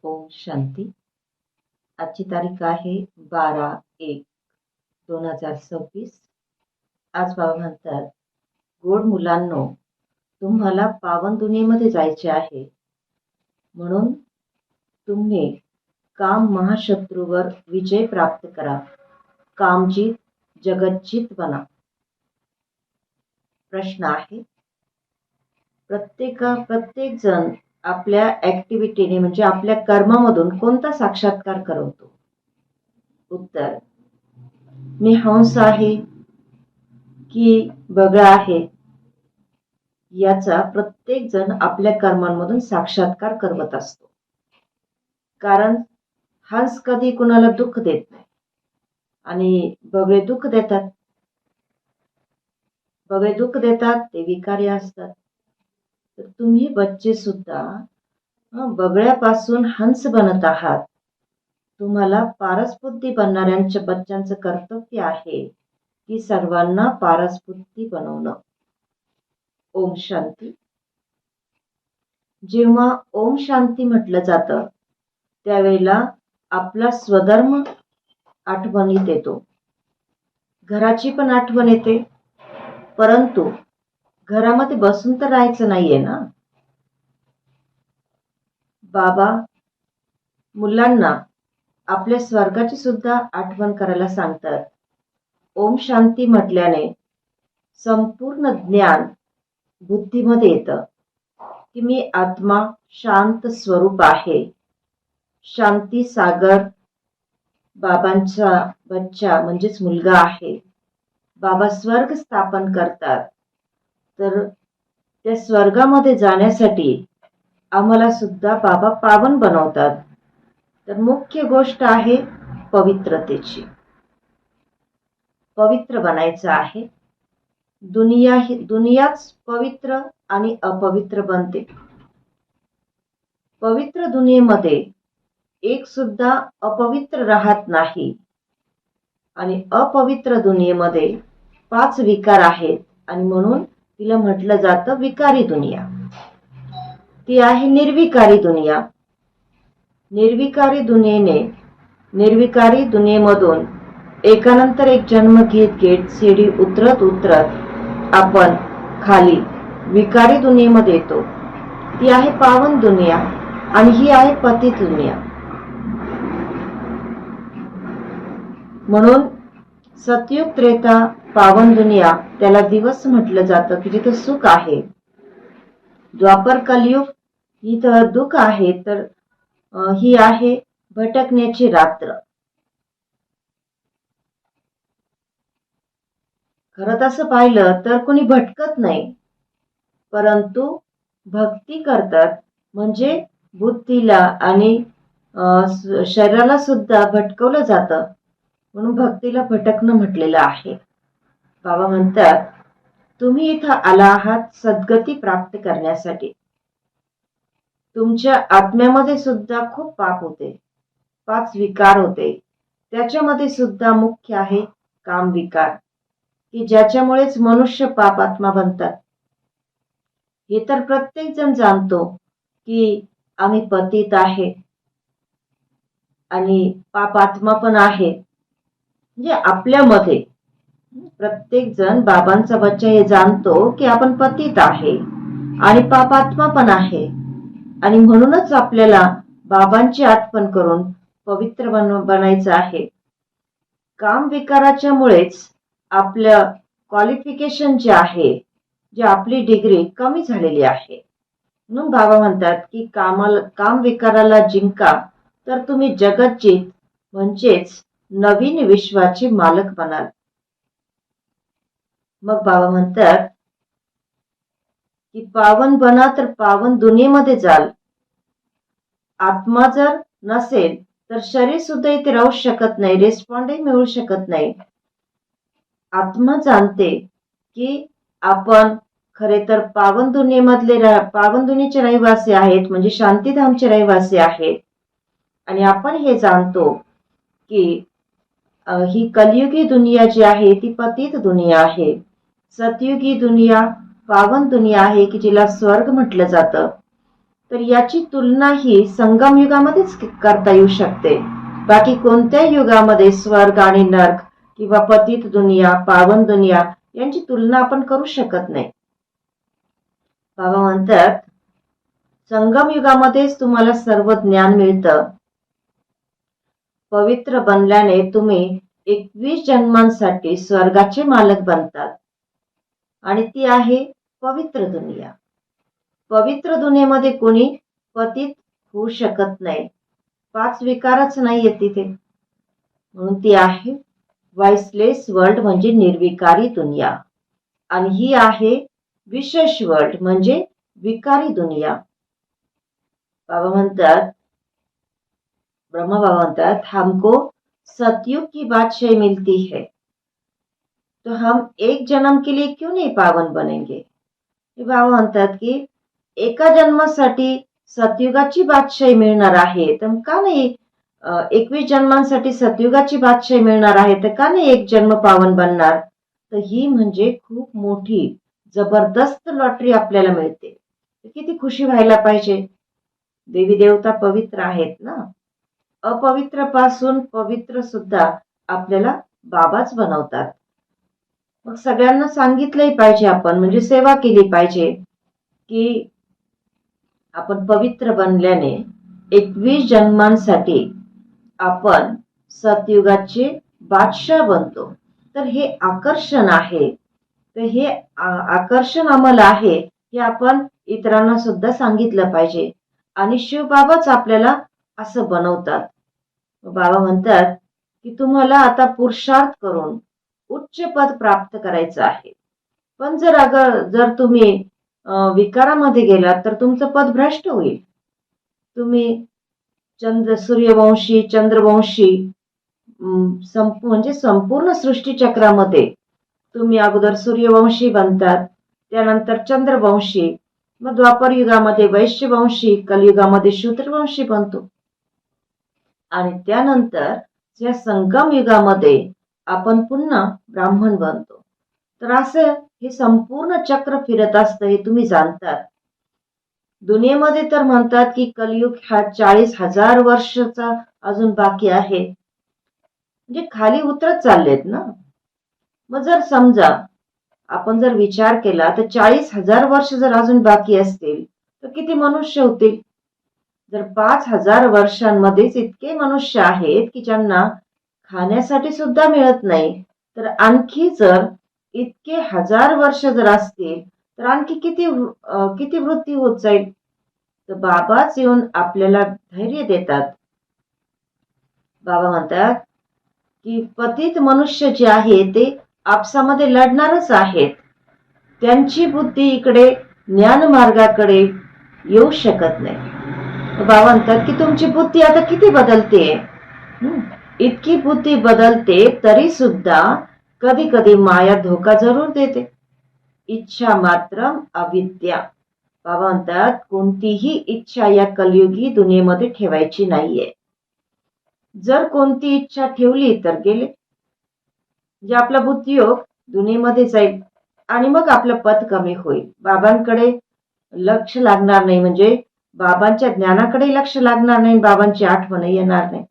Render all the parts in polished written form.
ओम शांती. आजची तारीख आहे 12/1/2026. आज बाबा म्हणतात, गोड मुलांनो, तुम्हाला पावन दुनियेमध्ये जायचे आहे. म्हणून तुम्ही काम महाशत्रूवर विजय प्राप्त करा. कामजीत जगज्जीत बना. प्रश्न आहे, प्रत्येक जण आपल्या ऍक्टिव्हिटीने म्हणजे आपल्या कर्मामधून कोणता साक्षात्कार करवतो? उत्तर, मी हंस आहे की बगळा आहे, याचा प्रत्येक जण आपल्या कर्मांमधून साक्षात्कार करवत असतो. कारण हंस कधी कुणाला दुःख देत नाही आणि बगळे दुःख देतात. बगळे दुःख देतात ते विकारी असतात. तर तुम्ही बच्चे सुद्धा बगळ्यापासून हंस बनत आहात. तुम्हाला पारसबुद्धी बनणाऱ्यांच्या बच्चांचं कर्तव्य आहे की सर्वांना पारसबुद्धी बनवणं. ओम शांती. जेव्हा ओम शांती म्हटलं जातं त्यावेळेला आपला स्वधर्म आठवणीत येतो. घराची पण आठवण येते, परंतु घरामध्ये बसून तर राहायचं नाहीये ना. बाबा मुलांना आपल्या स्वर्गाची सुद्धा आठवण करायला सांगतात. ओम शांती म्हटल्याने संपूर्ण ज्ञान बुद्धीमध्ये येतं की मी आत्मा शांत स्वरूप आहे. शांती सागर बाबांचा बच्चा म्हणजेच मुलगा आहे. बाबा स्वर्ग स्थापन करतात. तर त्या स्वर्गामध्ये जाण्यासाठी आम्हाला सुद्धा बाबा पावन बनवतात. तर मुख्य गोष्ट आहे पवित्रतेची. पवित्र बनायचं आहे. दुनियाच पवित्र आणि अपवित्र बनते. पवित्र दुनियेमध्ये एक सुद्धा अपवित्र राहत नाही आणि अपवित्र दुनियेमध्ये 5 विकार आहेत आणि म्हणून तिला म्हटलं जातं विकारी दुनिया. ती आहे निर्विकारी दुनिया. निर्विकारी दुनियेमधून एकानंतर एक जन्म घेत सीडी उतरत आपण खाली विकारी दुनियेमध्ये येतो. ती आहे पावन दुनिया आणि ही आहे पतित दुनिया. म्हणून सतयुग त्रेता पावन दुनिया त्याला दिवस म्हटलं जातं की जिथे सुख आहे. द्वापर कलयुग इथं दुःख आहे. तर ही आहे भटकण्याची रात्र. खरं तसं पाहिलं तर कोणी भटकत नाही, परंतु भक्ती करतात म्हणजे बुद्धीला आणि शरीराला सुद्धा भटकवलं जातं. म्हणून भक्तीला भटकणं म्हटलेलं आहे. बाबा म्हणतात, तुम्ही इथं आला आहात सद्गती प्राप्त करण्यासाठी. तुमच्या आत्म्यामध्ये सुद्धा खूप पाप होते, 5 विकार होते. त्याच्यामध्ये सुद्धा मुख्य आहे काम विकार, की ज्याच्यामुळेच मनुष्य पाप आत्मा बनतात. हे तर प्रत्येक जण जाणतो की आम्ही पतित आहे आणि पाप आत्मा पण आहे. म्हणजे आपल्यामध्ये प्रत्येक जण बाबांचा बच्चा हे जाणतो की आपण पतित आहे आणि पापात्मा पण आहे. आणि म्हणूनच आपल्याला बाबांची आठवण करून पवित्र बनायचं आहे. काम विकाराच्या मुळेच आपलं क्वालिफिकेशन जे आहे, जे आपली डिग्री कमी झालेली आहे. म्हणून बाबा म्हणतात की काम विकाराला जिंका तर तुम्ही जगज्जीत म्हणजेच नवीन विश्वाचे मालक बनाल. मग बाबा म्हणतात की पावन बना तर पावन दुनियेमध्ये जाल. आत्मा जर नसेल तर शरीर सुद्धा इथे राहू शकत नाही, रिस्पॉन्डही मिळू शकत नाही. आत्मा जाणते की आपण खरे तर पावन दुनियेचे रहिवासी आहेत, म्हणजे शांतीधामचे रहिवासी आहेत. आणि आपण हे जाणतो की ही कलियुगी दुनिया जी आहे ती पतित दुनिया आहे. सतयुगी दुनिया पावन दुनिया आहे की जिला स्वर्ग म्हटलं जातं. तर याची तुलना ही संगम युगामध्येच करता येऊ शकते. बाकी कोणत्या युगामध्ये स्वर्ग आणि नर्क किंवा पतित दुनिया, पावन दुनिया यांची तुलना आपण करू शकत नाही. बाबा म्हणतात संगम युगामध्येच तुम्हाला सर्व ज्ञान मिळतं. पवित्र बनल्याने तुम्ही 21 जन्मांसाठी स्वर्गाचे मालक बनतात आणि ती आहे पवित्र दुनिया. पवित्र दुनियेमध्ये कोणी पतित होऊ शकत नाही. 5 विकारच नाहीये तिथे, म्हणून ती आहे वाइसलेस वर्ल्ड म्हणजे निर्विकारी दुनिया. आणि ही आहे विशेष वर्ल्ड म्हणजे विकारी दुनिया. बाबा म्हणतात ब्रह्मा बाबा म्हणतात हमको सतयुग की बादशाही मिलती है तो हम एक जन्म के लिए क्यों नहीं पावन बनेंगे. बाबा म्हणतात की एका जन्मासाठी सतयुगाची बादशाही मिळणार आहे तर का नाही 21 जन्मांसाठी सतयुगाची बादशाही मिळणार आहे तर का नाही एक जन्म पावन बनणार. तर ही म्हणजे खूप मोठी जबरदस्त लॉटरी आपल्याला मिळते. किती खुशी व्हायला पाहिजे. देवी देवता पवित्र आहेत ना. अपवित्र पासून पवित्र सुद्धा आपल्याला बाबाच बनवतात. मग सगळ्यांना सांगितलंही पाहिजे आपण म्हणजे सेवा केली पाहिजे की आपण पवित्र बनल्याने 21 जन्मांसाठी आपण सतयुगाचे बादशाह बनतो. तर हे आकर्षण आहे. तर हे आकर्षण आम्हाला आहे हे आपण इतरांना सुद्धा सांगितलं पाहिजे. आणि शिवबाबाच आपल्याला असं बनवतात. बाबा म्हणतात की तुम्हाला आता पुरुषार्थ करून उच्च पद प्राप्त करायचं आहे. पण जर तुम्ही विकारामध्ये गेलात तर तुमचं पद भ्रष्ट होईल. तुम्ही सूर्यवंशी चंद्रवंशी म्हणजे संपूर्ण सृष्टीचक्रामध्ये तुम्ही अगोदर सूर्यवंशी बनतात, त्यानंतर चंद्रवंशी, मग द्वापर युगामध्ये वैश्यवंशी, कलयुगामध्ये शूद्रवंशी बनतो आणि त्यानंतर या संगम युगामध्ये आपण पुन्हा ब्राह्मण बनतो. तर असं हे संपूर्ण चक्र फिरत असतं हे तुम्ही जाणतात. दुनियेमध्ये तर म्हणतात की कलियुग हा 40,000 वर्षाचा अजून बाकी आहे. म्हणजे खाली उतरत चाललेत ना. मग जर समजा आपण जर विचार केला तर 40,000 वर्ष जर अजून बाकी असतील तर किती मनुष्य होतील. जर 5,000 वर्षांमध्येच इतके मनुष्य आहेत की ज्यांना खाण्यासाठी सुद्धा मिळत नाही तर आणखी जर इतके 1000 वर्ष जर असतील तर आणखी किती वृत्ती होत जाईल. तर बाबाच येऊन आपल्याला धैर्य देतात. बाबा म्हणतात की पतित मनुष्य जे आहे ते आपसामध्ये लढणारच आहेत. त्यांची बुद्धी इकडे ज्ञान मार्गाकडे येऊ शकत नाही. बाबा म्हणतात की तुमची बुद्धी आता किती बदलते. इतकी बुद्धी बदलते तरी सुद्धा कधी कधी माया धोका जरूर देते. इच्छा मात्र अविद्या. बाबा म्हणतात कोणतीही इच्छा या कलियुगी दुनियेमध्ये ठेवायची नाहीये. जर कोणती इच्छा ठेवली तर गेले जे आपला बुद्धियोग दुनियेमध्ये जाईल आणि मग आपलं पद कमी होईल. बाबांकडे लक्ष लागणार नाही म्हणजे बाबांच्या ज्ञानाकडे लक्ष लागणार नाही, बाबांची आठवण येणार नाही.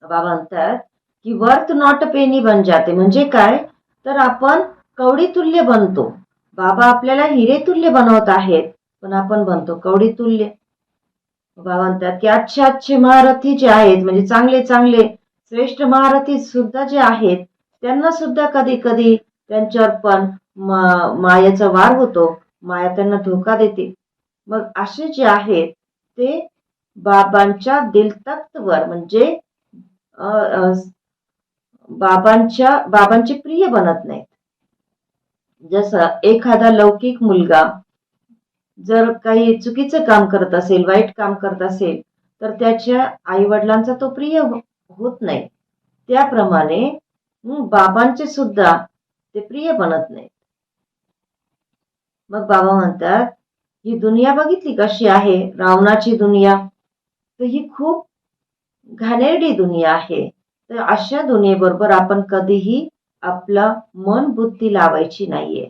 बाबा म्हणतात की वर्थ नॉट पेनी बन जाते. म्हणजे काय तर आपण कवडी तुल्य बनतो. बाबा आपल्याला हिरे तुल्य बनवत आहेत पण आपण बनतो कवडी तुल्य. बाबा म्हणतात की अच्छे महारथी जे आहेत म्हणजे चांगले श्रेष्ठ महारथी सुद्धा जे आहेत त्यांना सुद्धा कधी कधी त्यांच्यावर पण मायेचा वार होतो. माया त्यांना धोका देते. मग असे जे आहेत ते बाबांच्या दिलतख्तवर म्हणजे बाबांचे प्रिय बनत नाहीत. जसं एखादा लौकिक मुलगा जर काही चुकीचं काम करत असेल, वाईट काम करत असेल तर त्याच्या आई वडिलांचा तो प्रिय होत नाही. त्याप्रमाणे बाबांचे सुद्धा ते प्रिय बनत नाहीत. मग बाबा म्हणतात ही दुनिया बघितली कशी आहे, रावणाची दुनिया. तर ही खूप घाणेरडी दुनिया आहे. तर अशा दुनियेबरोबर आपण कधीही आपला मन बुद्धी लावायची नाहीये.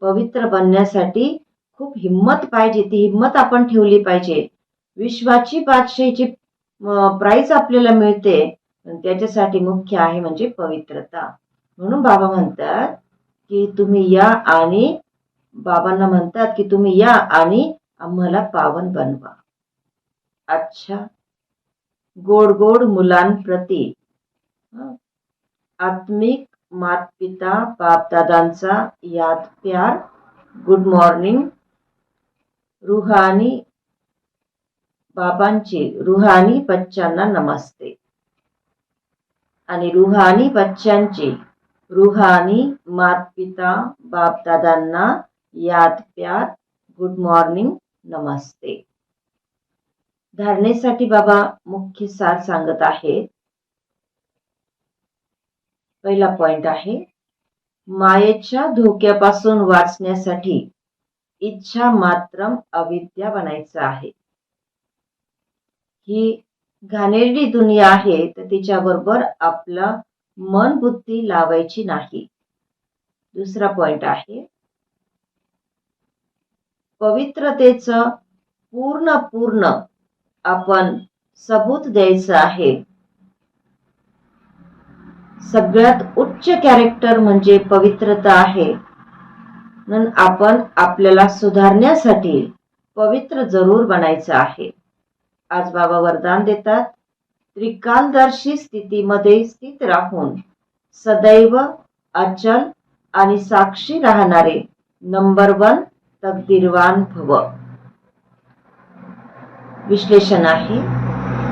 पवित्र बनण्यासाठी खूप हिंमत पाहिजे, ती हिंमत आपण ठेवली पाहिजे. विश्वाची बादशाहीची प्राइज आपल्याला मिळते, त्याच्यासाठी मुख्य आहे म्हणजे पवित्रता. म्हणून बाबा म्हणतात की तुम्ही या आणि बाबांना म्हणतात की तुम्ही या आणि आम्हाला पावन बनवा. अच्छा, गोड गोड मुलांप्रती आत्मिक मातपिता बापदादांचा याद प्यार. Good morning. रूहानी बाबांची रूहानी बच्चांना नमस्ते. आणि रूहानी बच्चांची रूहानी मातपिता बापदादांना याद प्यार. गुड मॉर्निंग, नमस्ते. धारणेसाठी बाबा मुख्य सार सांगत आहेत. पहिला पॉइंट आहे, मायेच्या धोक्यापासून वाचण्यासाठी इच्छा मात्रम अविद्या बनायचं आहे. ही घाणेरडी दुनिया आहे, तर तिच्याबरोबर आपलं मन बुद्धी लावायची नाही. दुसरा पॉइंट आहे, पवित्रतेचं पूर्ण आपण सबूत द्यायचं आहे. सगळ्यात उच्च कॅरेक्टर म्हणजे पवित्रता आहे. म्हणून आपण आपल्याला सुधारण्यासाठी पवित्र जरूर बनायचं आहे. आज बाबा वरदान देतात, त्रिकालदर्शी स्थितीमध्ये स्थित राहून सदैव अचल आणि साक्षी राहणारे नंबर 1 तकदीरवान भव. विश्लेषण आहे,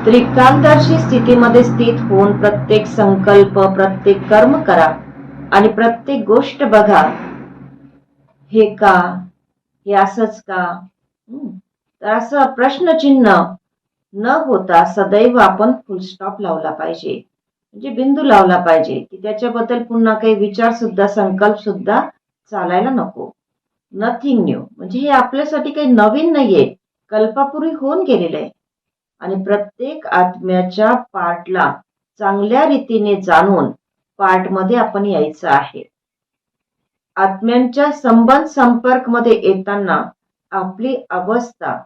त्रिकालदर्शी स्थितीमध्ये स्थित होऊन प्रत्येक संकल्प, प्रत्येक कर्म करा आणि प्रत्येक गोष्ट बघा, हे का, हे असंच का. तर असं प्रश्नचिन्ह न होता सदैव आपण फुलस्टॉप लावला पाहिजे, म्हणजे बिंदू लावला पाहिजे, की त्याच्याबद्दल पुन्हा काही विचार सुद्धा, संकल्प सुद्धा चालायला नको. नथिंग न्यू, म्हणजे हे आपल्यासाठी काही नवीन नाहीये, कल्पापूर्वी होऊन गेलेलं आहे. आणि प्रत्येक आत्म्याच्या पार्टला चांगल्या रीतीने जाणून पार्टमध्ये आपण यायचं आहे. आत्म्यांच्या संबंध संपर्क मध्ये येताना आपली अवस्था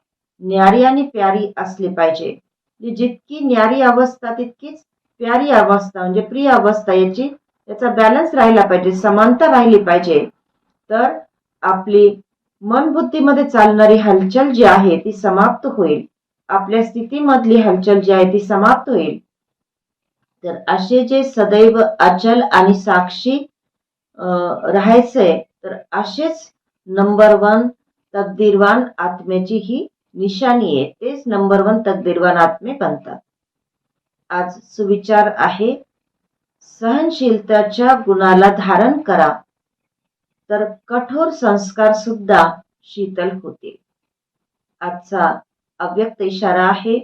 न्यारी आणि प्यारी असली पाहिजे. जितकी न्यारी अवस्था तितकीच प्यारी अवस्था म्हणजे प्रिय अवस्था, याचा बॅलन्स राहिला पाहिजे, समानता राहिली पाहिजे. तर आपली मन बुद्धीमध्ये चालणारी हलचल जी आहे ती समाप्त होईल, आपल्या स्थितीमधली हलचल जी आहे ती समाप्त होईल. तर असे जे सदैव अचल आणि साक्षी राहायचंय, तर असेच नंबर 1 तकदीरवान आत्म्याची ही निशाणी आहे. तेच नंबर 1 तकदीरवान आत्मे बनतात. आज सुविचार आहे, सहनशीलताच्या गुणाला धारण करा, तर कठोर संस्कार सुद्धा शीतल होतील. आजचा अव्यक्त इशारा आहे,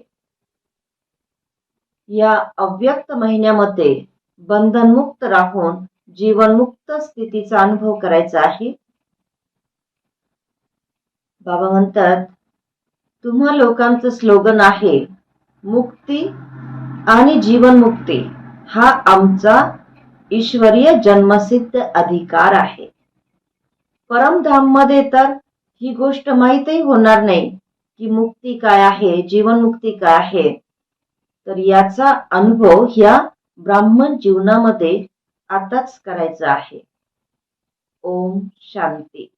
या अव्यक्त महिन्यामध्ये बंधनमुक्त राहून जीवनमुक्त स्थितीचा अनुभव करायचा आहे. बाबा म्हणतात, तुम्हा लोकांचं स्लोगन आहे, मुक्ती आणि जीवनमुक्ती हा आमचा ईश्वरीय जन्मसिद्ध अधिकार आहे. परमधाम मध्ये तर ही गोष्ट माहीतही होणार नाही की मुक्ती काय आहे, जीवनमुक्ती काय आहे. तर याचा अनुभव ह्या ब्राह्मण जीवनामध्ये आताच करायचा आहे. ओम शांती.